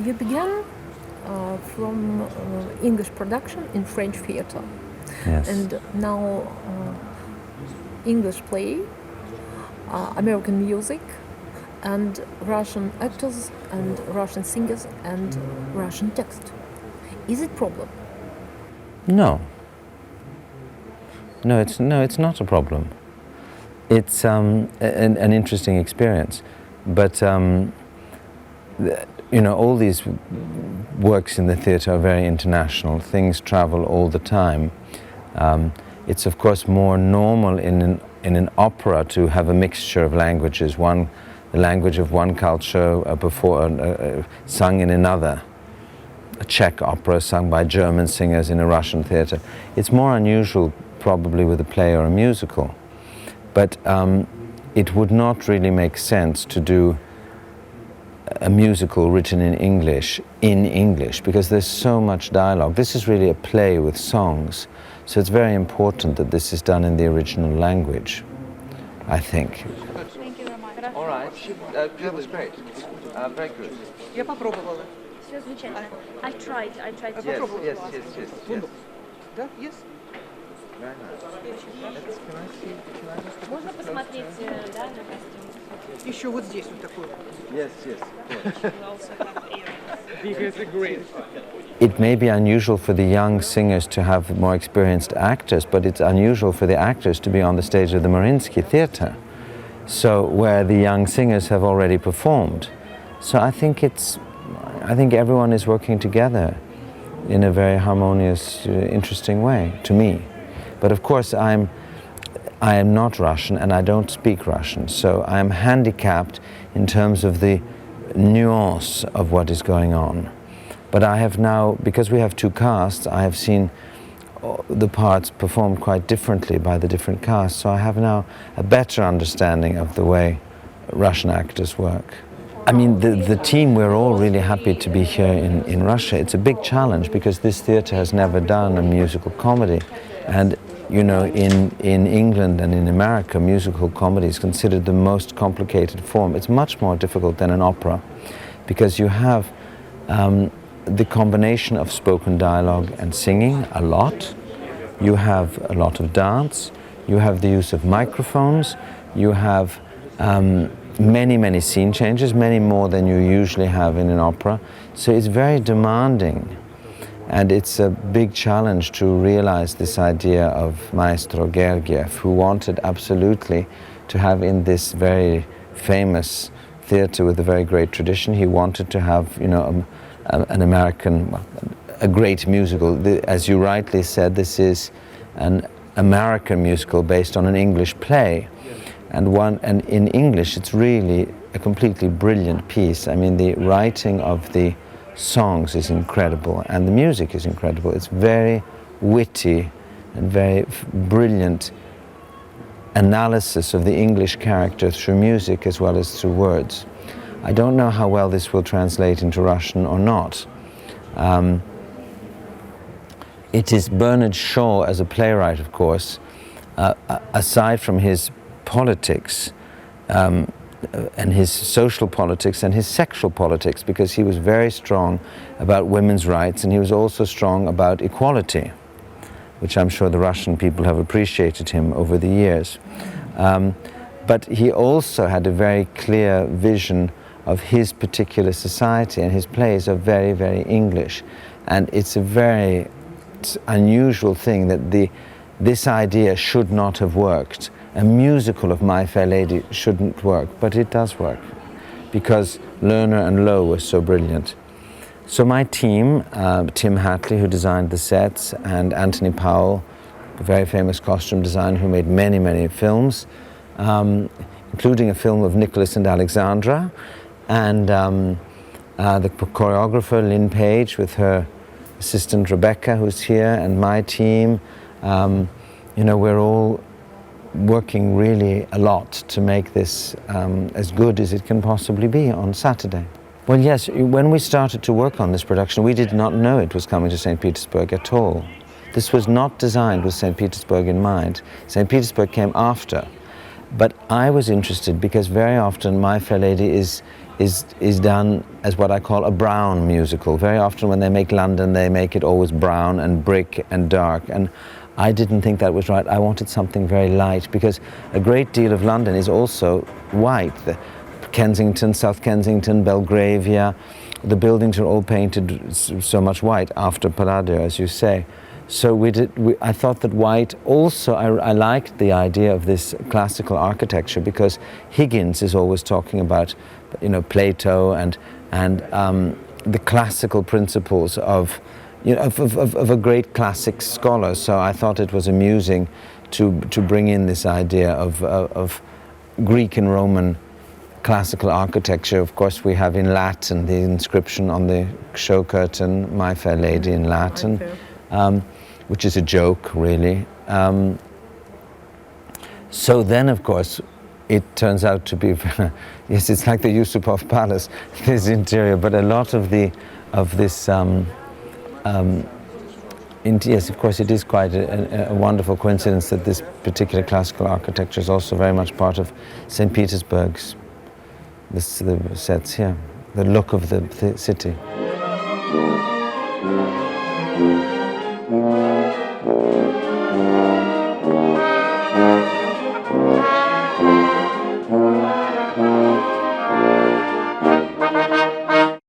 you began from English production in French theater. Yes. And now English play, American music, and Russian actors and Russian singers and Russian text. Is it problem? No. No, it's not a problem. It's an interesting experience, but all these works in the theatre are very international. Things travel all the time. It's of course more normal in an opera to have a mixture of languages. The language of one culture sung in another. A Czech opera sung by German singers in a Russian theatre. It's more unusual probably with a play or a musical, but it would not really make sense to do a musical written in English because there's so much dialogue. This is really a play with songs, so it's very important that this is done in the original language, I think. Thank you very much. All right. That was great. Very good. Я попробовала. Все замечательно. I tried. Yes. Да, yes. Very nice. Можно посмотреть, да, на костюм? Еще вот здесь вот такой. Yes. It may be unusual for the young singers to have more experienced actors, but it's unusual for the actors to be on the stage of the Mariinsky Theatre, so where the young singers have already performed. So I think everyone is working together in a very harmonious, interesting way, to me. But of course I am not Russian and I don't speak Russian, so I am handicapped in terms of the nuance of what is going on. But I have now, because we have two casts, I have seen the parts performed quite differently by the different casts, so I have now a better understanding of the way Russian actors work. I mean, the team, we're all really happy to be here in Russia. It's a big challenge because this theatre has never done a musical comedy. And, in England and in America, musical comedy is considered the most complicated form. It's much more difficult than an opera because you have the combination of spoken dialogue and singing a lot. You have a lot of dance. You have the use of microphones. You have many scene changes, many more than you usually have in an opera. So it's very demanding, and it's a big challenge to realize this idea of Maestro Gergiev, who wanted absolutely to have in this very famous theater with a very great tradition, he wanted to have, an American, a great musical. As you rightly said, this is an American musical based on an English play. And in English, it's really a completely brilliant piece. I mean, the writing of the songs is incredible, and the music is incredible. It's very witty and very brilliant analysis of the English character through music as well as through words. I don't know how well this will translate into Russian or not. It is Bernard Shaw, as a playwright, of course, aside from his politics and his social politics and his sexual politics, because he was very strong about women's rights and he was also strong about equality, which I'm sure the Russian people have appreciated him over the years. But he also had a very clear vision of his particular society, and his plays are very English. And it's a very unusual thing that this idea should not have worked. A musical of My Fair Lady shouldn't work, but it does work because Lerner and Lowe were so brilliant. So my team, Tim Hatley, who designed the sets, and Anthony Powell, a very famous costume designer who made many films, including a film of Nicholas and Alexandra, and the choreographer Lynn Page with her assistant Rebecca, who's here, and my team. We're all working really a lot to make this as good as it can possibly be on Saturday. Well, yes, when we started to work on this production, we did not know it was coming to St. Petersburg at all. This was not designed with St. Petersburg in mind. St. Petersburg came after. But I was interested because very often My Fair Lady is is done as what I call a brown musical. Very often when they make London, they make it always brown and brick and dark, and I didn't think that was right. I wanted something very light, because a great deal of London is also white. The Kensington, South Kensington, Belgravia, the buildings are all painted so much white after Palladio, as you say. So I thought that white also, I liked the idea of this classical architecture, because Higgins is always talking about, you know, Plato and the classical principles of, you know, of a great classic scholar. So I thought it was amusing to bring in this idea of Greek and Roman classical architecture. Of course, we have in Latin the inscription on the show curtain, "My Fair Lady" in Latin. Which is a joke, really. So then, of course, it turns out to be, yes, it's like the Yusupov Palace, this interior, but a lot of this, yes, of course, it is quite a wonderful coincidence that this particular classical architecture is also very much part of St. Petersburg's, the sets here, the look of the city.